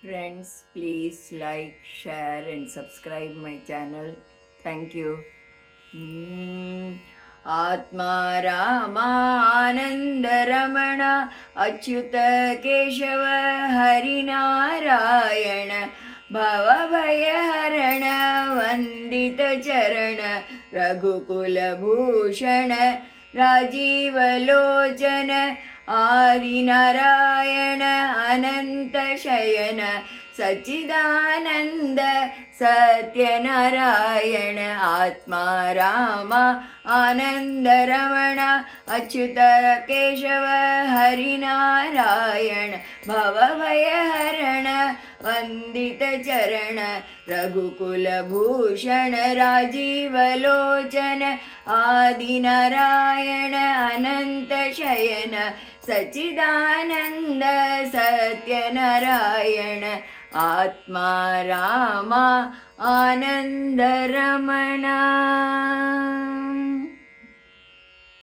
Friends, please like, share, and subscribe my channel. Thank you. आत्मा रामानन्दरमण अच्युत केशव हरिनारायण भवभयहरण वन्दितचरण रघुकुलभूषण राजीवलोचन आदिनारायण अनन्तशयन सच्चिदानन्द सत्यनारायण आत्मा राम आनन्दरमण अच्युत केशव हरिनारायण भवभयहरण वन्दितचरण रघुकुलभूषण राजीवलोचन आदिनारायण अनन्तशयन सच्चिदानन्द सत्यनारायण आत्मा राम आनन्दरमण।